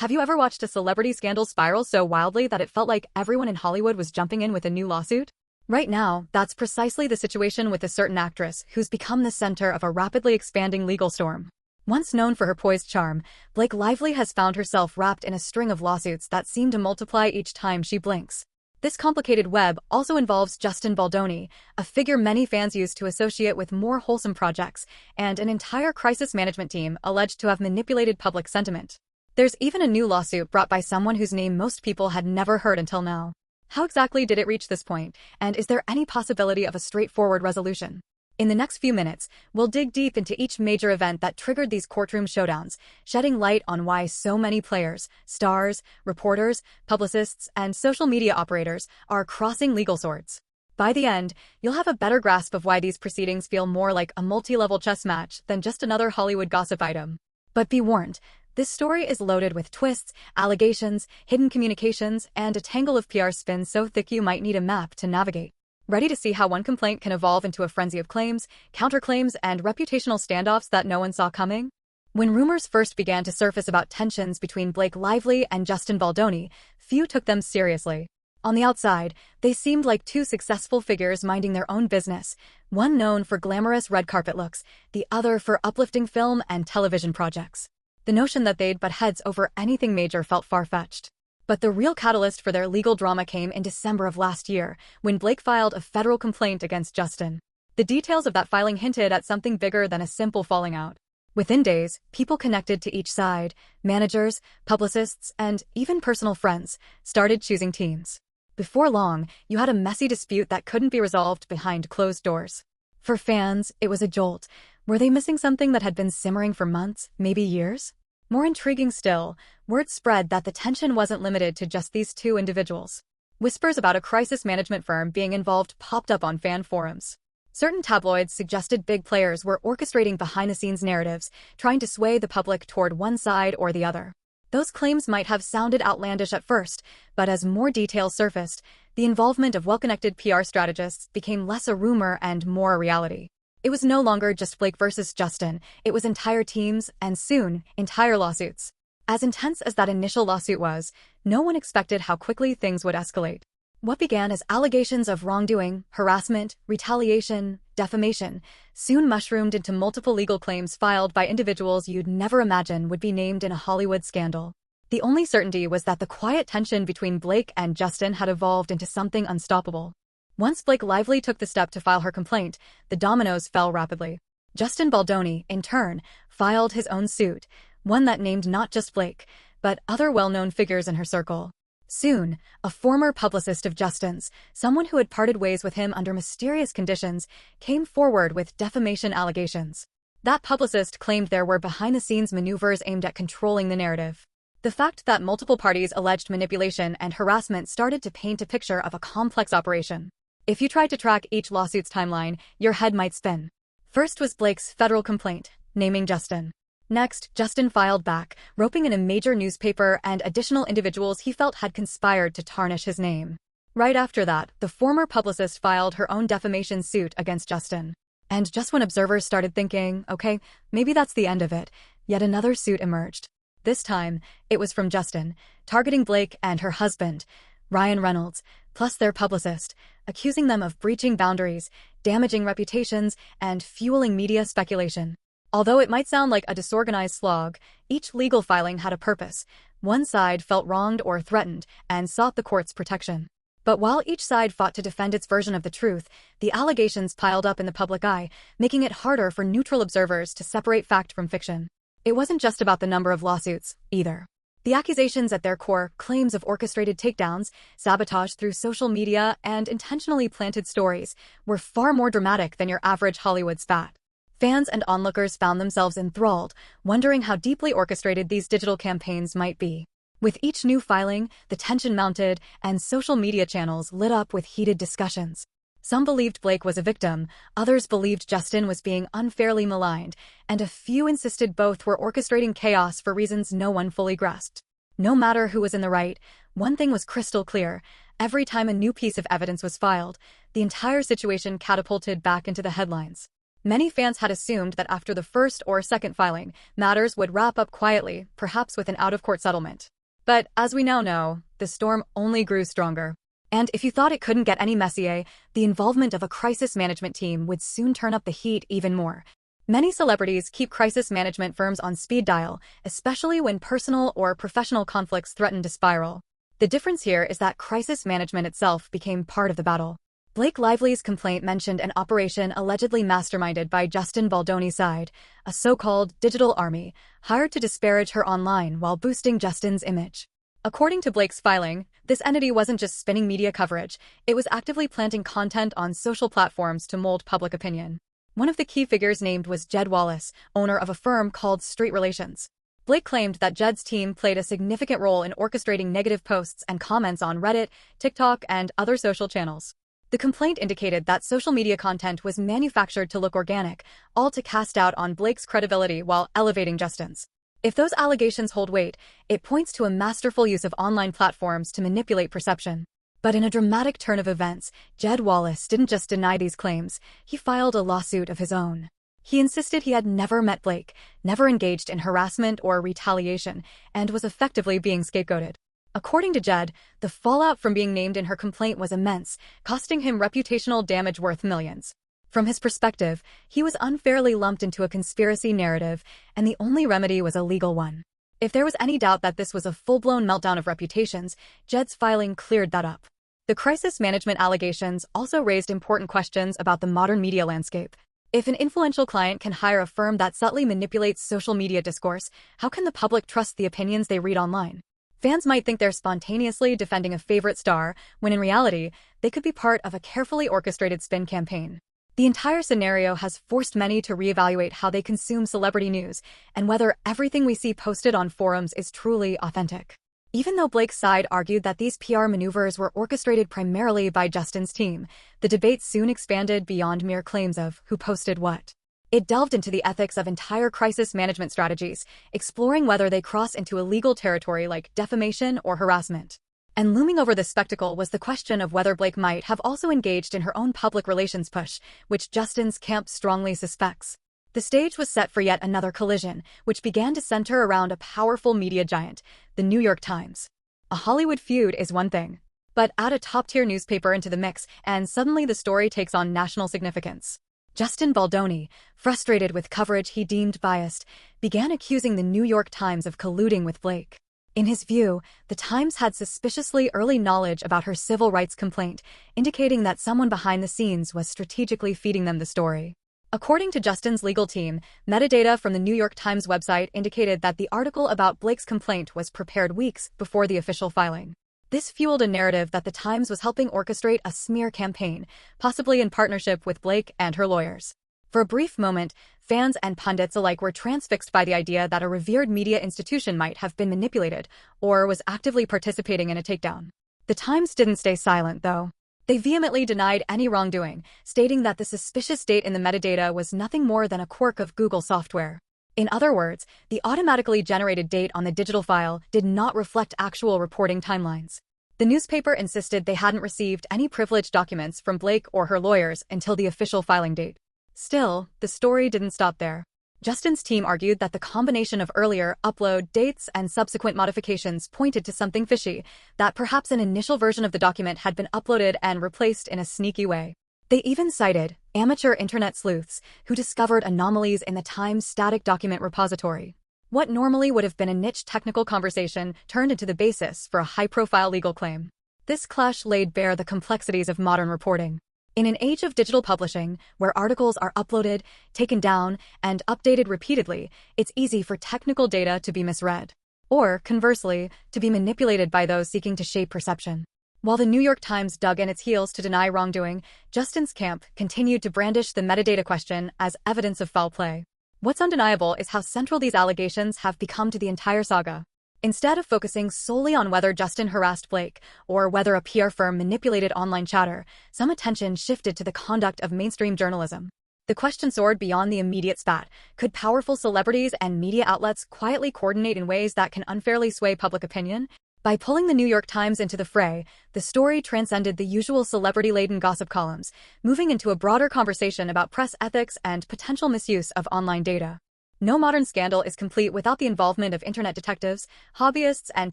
Have you ever watched a celebrity scandal spiral so wildly that it felt like everyone in Hollywood was jumping in with a new lawsuit? Right now, that's precisely the situation with a certain actress who's become the center of a rapidly expanding legal storm. Once known for her poised charm, Blake Lively has found herself wrapped in a string of lawsuits that seem to multiply each time she blinks. This complicated web also involves Justin Baldoni, a figure many fans use to associate with more wholesome projects, and an entire crisis management team alleged to have manipulated public sentiment. There's even a new lawsuit brought by someone whose name most people had never heard until now. How exactly did it reach this point, and is there any possibility of a straightforward resolution? In the next few minutes, we'll dig deep into each major event that triggered these courtroom showdowns, shedding light on why so many players, stars, reporters, publicists, and social media operators are crossing legal swords. By the end, you'll have a better grasp of why these proceedings feel more like a multi-level chess match than just another Hollywood gossip item. But be warned, this story is loaded with twists, allegations, hidden communications, and a tangle of PR spin so thick you might need a map to navigate. Ready to see how one complaint can evolve into a frenzy of claims, counterclaims, and reputational standoffs that no one saw coming? When rumors first began to surface about tensions between Blake Lively and Justin Baldoni, few took them seriously. On the outside, they seemed like two successful figures minding their own business, one known for glamorous red carpet looks, the other for uplifting film and television projects. The notion that they'd butt heads over anything major felt far-fetched. But the real catalyst for their legal drama came in December of last year, when Blake filed a federal complaint against Justin. The details of that filing hinted at something bigger than a simple falling out. Within days, people connected to each side, managers, publicists, and even personal friends, started choosing teams. Before long, you had a messy dispute that couldn't be resolved behind closed doors. For fans, it was a jolt. Were they missing something that had been simmering for months, maybe years? More intriguing still, word spread that the tension wasn't limited to just these two individuals. Whispers about a crisis management firm being involved popped up on fan forums. Certain tabloids suggested big players were orchestrating behind-the-scenes narratives, trying to sway the public toward one side or the other. Those claims might have sounded outlandish at first, but as more details surfaced, the involvement of well-connected PR strategists became less a rumor and more a reality. It was no longer just Blake versus Justin, it was entire teams, and soon, entire lawsuits. As intense as that initial lawsuit was, no one expected how quickly things would escalate. What began as allegations of wrongdoing, harassment, retaliation, defamation, soon mushroomed into multiple legal claims filed by individuals you'd never imagine would be named in a Hollywood scandal. The only certainty was that the quiet tension between Blake and Justin had evolved into something unstoppable. Once Blake Lively took the step to file her complaint, the dominoes fell rapidly. Justin Baldoni, in turn, filed his own suit, one that named not just Blake, but other well-known figures in her circle. Soon, a former publicist of Justin's, someone who had parted ways with him under mysterious conditions, came forward with defamation allegations. That publicist claimed there were behind-the-scenes maneuvers aimed at controlling the narrative. The fact that multiple parties alleged manipulation and harassment started to paint a picture of a complex operation. If you tried to track each lawsuit's timeline, your head might spin. First was Blake's federal complaint, naming Justin. Next, Justin filed back, roping in a major newspaper and additional individuals he felt had conspired to tarnish his name. Right after that, the former publicist filed her own defamation suit against Justin. And just when observers started thinking, okay, maybe that's the end of it, yet another suit emerged. This time, it was from Justin, targeting Blake and her husband, Ryan Reynolds, plus their publicist, accusing them of breaching boundaries, damaging reputations, and fueling media speculation. Although it might sound like a disorganized slog, each legal filing had a purpose. One side felt wronged or threatened and sought the court's protection. But while each side fought to defend its version of the truth, the allegations piled up in the public eye, making it harder for neutral observers to separate fact from fiction. It wasn't just about the number of lawsuits, either. The accusations at their core, claims of orchestrated takedowns, sabotage through social media, and intentionally planted stories, were far more dramatic than your average Hollywood spat. Fans and onlookers found themselves enthralled, wondering how deeply orchestrated these digital campaigns might be. With each new filing, the tension mounted, and social media channels lit up with heated discussions. Some believed Blake was a victim, others believed Justin was being unfairly maligned, and a few insisted both were orchestrating chaos for reasons no one fully grasped. No matter who was in the right, one thing was crystal clear. Every time a new piece of evidence was filed, the entire situation catapulted back into the headlines. Many fans had assumed that after the first or second filing, matters would wrap up quietly, perhaps with an out-of-court settlement. But, as we now know, the storm only grew stronger. And if you thought it couldn't get any messier, the involvement of a crisis management team would soon turn up the heat even more. Many celebrities keep crisis management firms on speed dial, especially when personal or professional conflicts threaten to spiral. The difference here is that crisis management itself became part of the battle. Blake Lively's complaint mentioned an operation allegedly masterminded by Justin Baldoni's side, a so-called digital army, hired to disparage her online while boosting Justin's image. According to Blake's filing, this entity wasn't just spinning media coverage, it was actively planting content on social platforms to mold public opinion. One of the key figures named was Jed Wallace, owner of a firm called Street Relations. Blake claimed that Jed's team played a significant role in orchestrating negative posts and comments on Reddit, TikTok, and other social channels. The complaint indicated that social media content was manufactured to look organic, all to cast doubt on Blake's credibility while elevating Justin's. If those allegations hold weight, it points to a masterful use of online platforms to manipulate perception. But in a dramatic turn of events, Jed Wallace didn't just deny these claims, he filed a lawsuit of his own. He insisted he had never met Blake, never engaged in harassment or retaliation, and was effectively being scapegoated. According to Jed, the fallout from being named in her complaint was immense, costing him reputational damage worth millions. From his perspective, he was unfairly lumped into a conspiracy narrative, and the only remedy was a legal one. If there was any doubt that this was a full-blown meltdown of reputations, Jed's filing cleared that up. The crisis management allegations also raised important questions about the modern media landscape. If an influential client can hire a firm that subtly manipulates social media discourse, how can the public trust the opinions they read online? Fans might think they're spontaneously defending a favorite star, when in reality, they could be part of a carefully orchestrated spin campaign. The entire scenario has forced many to reevaluate how they consume celebrity news and whether everything we see posted on forums is truly authentic. Even though Blake's side argued that these PR maneuvers were orchestrated primarily by Justin's team, the debate soon expanded beyond mere claims of who posted what. It delved into the ethics of entire crisis management strategies, exploring whether they cross into illegal territory like defamation or harassment. And looming over the spectacle was the question of whether Blake might have also engaged in her own public relations push, which Justin's camp strongly suspects. The stage was set for yet another collision, which began to center around a powerful media giant, the New York Times. A Hollywood feud is one thing, but add a top-tier newspaper into the mix, and suddenly the story takes on national significance. Justin Baldoni, frustrated with coverage he deemed biased, began accusing the New York Times of colluding with Blake. In his view, the Times had suspiciously early knowledge about her civil rights complaint, indicating that someone behind the scenes was strategically feeding them the story. According to Justin's legal team, metadata from the New York Times website indicated that the article about Blake's complaint was prepared weeks before the official filing. This fueled a narrative that the Times was helping orchestrate a smear campaign, possibly in partnership with Blake and her lawyers. For a brief moment, fans and pundits alike were transfixed by the idea that a revered media institution might have been manipulated or was actively participating in a takedown. The Times didn't stay silent, though. They vehemently denied any wrongdoing, stating that the suspicious date in the metadata was nothing more than a quirk of Google software. In other words, the automatically generated date on the digital file did not reflect actual reporting timelines. The newspaper insisted they hadn't received any privileged documents from Blake or her lawyers until the official filing date. Still, the story didn't stop there. Justin's team argued that the combination of earlier upload dates and subsequent modifications pointed to something fishy, that perhaps an initial version of the document had been uploaded and replaced in a sneaky way. They even cited amateur internet sleuths who discovered anomalies in the Times static document repository. What normally would have been a niche technical conversation turned into the basis for a high-profile legal claim. This clash laid bare the complexities of modern reporting. In an age of digital publishing, where articles are uploaded, taken down, and updated repeatedly, it's easy for technical data to be misread. Or, conversely, to be manipulated by those seeking to shape perception. While the New York Times dug in its heels to deny wrongdoing, Justin's camp continued to brandish the metadata question as evidence of foul play. What's undeniable is how central these allegations have become to the entire saga. Instead of focusing solely on whether Justin harassed Blake or whether a PR firm manipulated online chatter, some attention shifted to the conduct of mainstream journalism. The question soared beyond the immediate spat. Could powerful celebrities and media outlets quietly coordinate in ways that can unfairly sway public opinion? By pulling the New York Times into the fray, the story transcended the usual celebrity-laden gossip columns, moving into a broader conversation about press ethics and potential misuse of online data. No modern scandal is complete without the involvement of internet detectives, hobbyists, and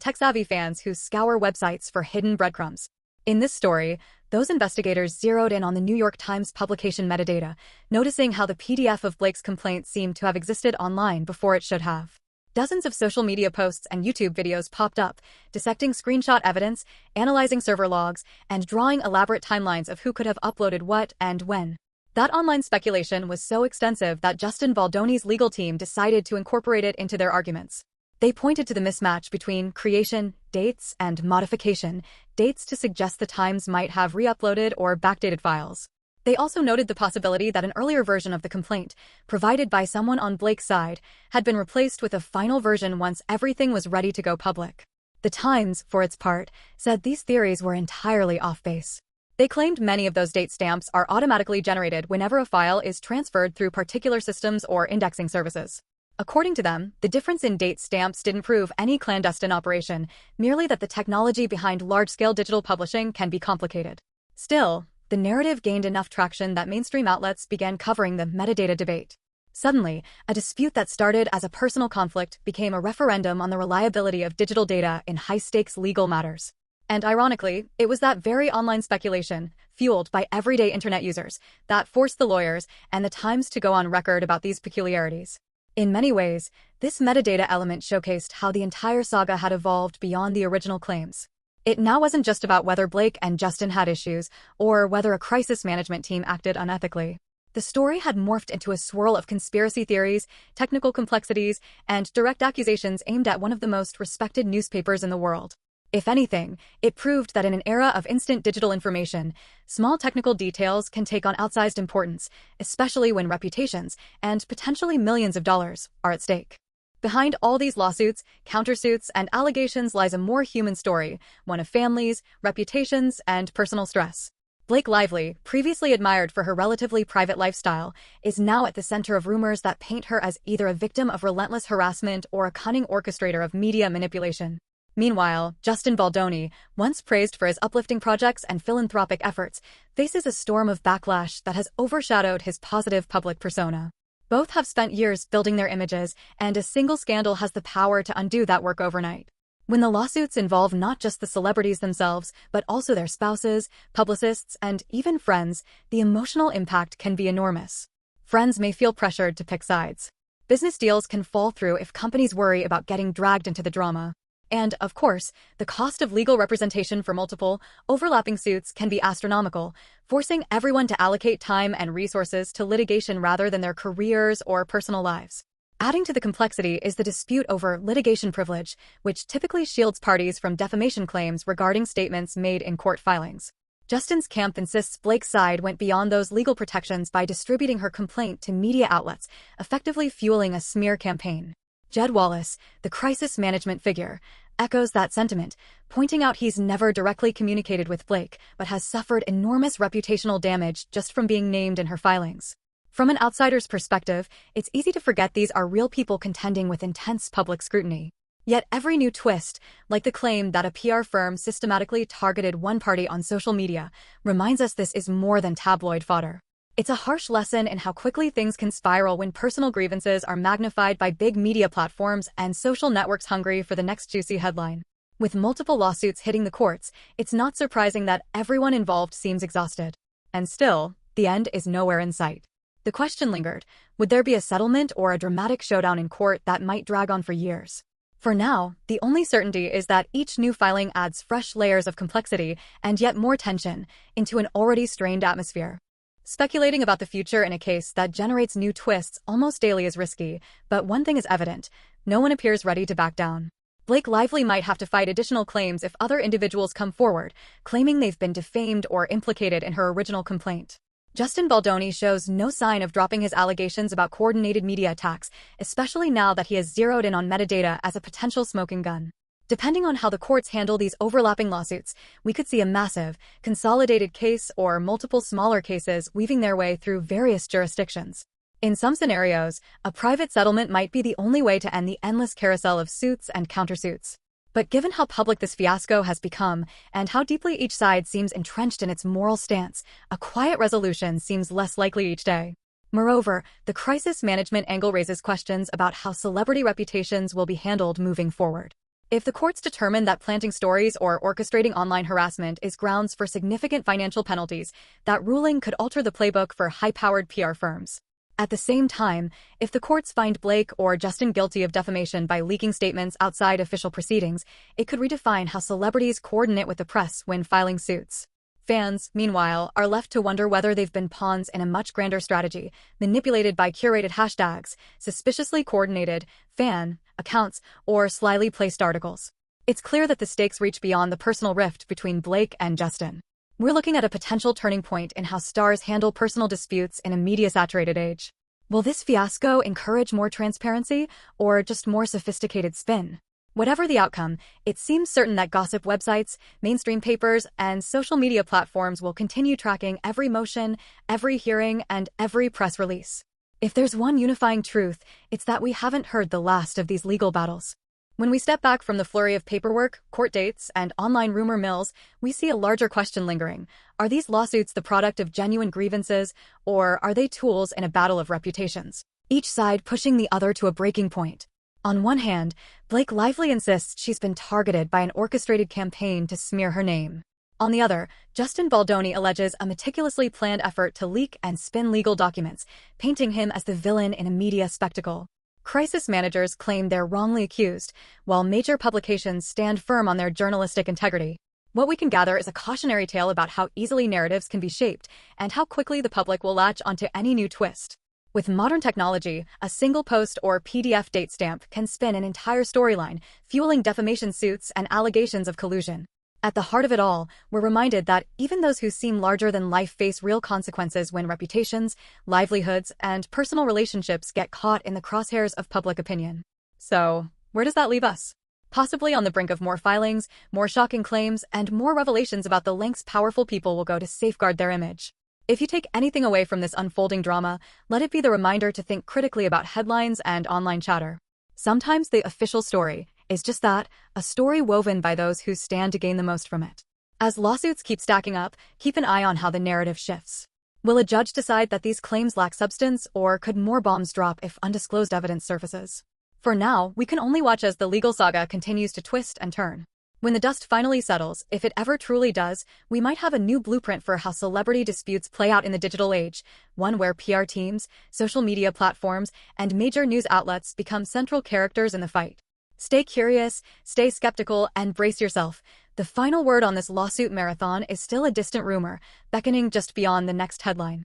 tech-savvy fans who scour websites for hidden breadcrumbs. In this story, those investigators zeroed in on the New York Times publication metadata, noticing how the PDF of Blake's complaint seemed to have existed online before it should have. Dozens of social media posts and YouTube videos popped up, dissecting screenshot evidence, analyzing server logs, and drawing elaborate timelines of who could have uploaded what and when. That online speculation was so extensive that Justin Baldoni's legal team decided to incorporate it into their arguments. They pointed to the mismatch between creation dates and modification dates to suggest the Times might have re-uploaded or backdated files. They also noted the possibility that an earlier version of the complaint, provided by someone on Blake's side, had been replaced with a final version once everything was ready to go public. The Times, for its part, said these theories were entirely off base. They claimed many of those date stamps are automatically generated whenever a file is transferred through particular systems or indexing services. According to them, the difference in date stamps didn't prove any clandestine operation, merely that the technology behind large-scale digital publishing can be complicated. Still, the narrative gained enough traction that mainstream outlets began covering the metadata debate. Suddenly, a dispute that started as a personal conflict became a referendum on the reliability of digital data in high-stakes legal matters. And ironically, it was that very online speculation, fueled by everyday internet users, that forced the lawyers and the Times to go on record about these peculiarities. In many ways, this metadata element showcased how the entire saga had evolved beyond the original claims. It now wasn't just about whether Blake and Justin had issues, or whether a crisis management team acted unethically. The story had morphed into a swirl of conspiracy theories, technical complexities, and direct accusations aimed at one of the most respected newspapers in the world. If anything, it proved that in an era of instant digital information, small technical details can take on outsized importance, especially when reputations, and potentially millions of dollars, are at stake. Behind all these lawsuits, countersuits, and allegations lies a more human story, one of families, reputations, and personal stress. Blake Lively, previously admired for her relatively private lifestyle, is now at the center of rumors that paint her as either a victim of relentless harassment or a cunning orchestrator of media manipulation. Meanwhile, Justin Baldoni, once praised for his uplifting projects and philanthropic efforts, faces a storm of backlash that has overshadowed his positive public persona. Both have spent years building their images, and a single scandal has the power to undo that work overnight. When the lawsuits involve not just the celebrities themselves, but also their spouses, publicists, and even friends, the emotional impact can be enormous. Friends may feel pressured to pick sides. Business deals can fall through if companies worry about getting dragged into the drama. And, of course, the cost of legal representation for multiple, overlapping suits can be astronomical, forcing everyone to allocate time and resources to litigation rather than their careers or personal lives. Adding to the complexity is the dispute over litigation privilege, which typically shields parties from defamation claims regarding statements made in court filings. Justin's camp insists Blake's side went beyond those legal protections by distributing her complaint to media outlets, effectively fueling a smear campaign. Jed Wallace, the crisis management figure, echoes that sentiment, pointing out he's never directly communicated with Blake, but has suffered enormous reputational damage just from being named in her filings. From an outsider's perspective, it's easy to forget these are real people contending with intense public scrutiny. Yet every new twist, like the claim that a PR firm systematically targeted one party on social media, reminds us this is more than tabloid fodder. It's a harsh lesson in how quickly things can spiral when personal grievances are magnified by big media platforms and social networks hungry for the next juicy headline. With multiple lawsuits hitting the courts, it's not surprising that everyone involved seems exhausted. And still, the end is nowhere in sight. The question lingered, would there be a settlement or a dramatic showdown in court that might drag on for years? For now, the only certainty is that each new filing adds fresh layers of complexity and yet more tension into an already strained atmosphere. Speculating about the future in a case that generates new twists almost daily is risky, but one thing is evident: no one appears ready to back down. Blake Lively might have to fight additional claims if other individuals come forward, claiming they've been defamed or implicated in her original complaint. Justin Baldoni shows no sign of dropping his allegations about coordinated media attacks, especially now that he has zeroed in on metadata as a potential smoking gun. Depending on how the courts handle these overlapping lawsuits, we could see a massive, consolidated case or multiple smaller cases weaving their way through various jurisdictions. In some scenarios, a private settlement might be the only way to end the endless carousel of suits and countersuits. But given how public this fiasco has become, and how deeply each side seems entrenched in its moral stance, a quiet resolution seems less likely each day. Moreover, the crisis management angle raises questions about how celebrity reputations will be handled moving forward. If the courts determine that planting stories or orchestrating online harassment is grounds for significant financial penalties, that ruling could alter the playbook for high-powered PR firms. At the same time, if the courts find Blake or Justin guilty of defamation by leaking statements outside official proceedings, it could redefine how celebrities coordinate with the press when filing suits. Fans, meanwhile, are left to wonder whether they've been pawns in a much grander strategy, manipulated by curated hashtags, suspiciously coordinated fan accounts, or slyly placed articles. It's clear that the stakes reach beyond the personal rift between Blake and Justin. We're looking at a potential turning point in how stars handle personal disputes in a media-saturated age. Will this fiasco encourage more transparency, or just more sophisticated spin? Whatever the outcome, it seems certain that gossip websites, mainstream papers, and social media platforms will continue tracking every motion, every hearing, and every press release. If there's one unifying truth, it's that we haven't heard the last of these legal battles. When we step back from the flurry of paperwork, court dates, and online rumor mills, we see a larger question lingering. Are these lawsuits the product of genuine grievances, or are they tools in a battle of reputations, each side pushing the other to a breaking point? On one hand, Blake lively insists she's been targeted by an orchestrated campaign to smear her name. On the other, Justin Baldoni alleges a meticulously planned effort to leak and spin legal documents, painting him as the villain in a media spectacle. Crisis managers claim they're wrongly accused, while major publications stand firm on their journalistic integrity. What we can gather is a cautionary tale about how easily narratives can be shaped and how quickly the public will latch onto any new twist. With modern technology, a single post or PDF date stamp can spin an entire storyline, fueling defamation suits and allegations of collusion. At the heart of it all, we're reminded that even those who seem larger than life face real consequences when reputations, livelihoods, and personal relationships get caught in the crosshairs of public opinion. So, where does that leave us? Possibly on the brink of more filings, more shocking claims, and more revelations about the lengths powerful people will go to safeguard their image. If you take anything away from this unfolding drama, let it be the reminder to think critically about headlines and online chatter. Sometimes the official story is just that, a story woven by those who stand to gain the most from it. As lawsuits keep stacking up, keep an eye on how the narrative shifts. Will a judge decide that these claims lack substance, or could more bombs drop if undisclosed evidence surfaces? For now, we can only watch as the legal saga continues to twist and turn. When the dust finally settles, if it ever truly does, we might have a new blueprint for how celebrity disputes play out in the digital age, one where PR teams, social media platforms, and major news outlets become central characters in the fight. Stay curious, stay skeptical, and brace yourself. The final word on this lawsuit marathon is still a distant rumor, beckoning just beyond the next headline.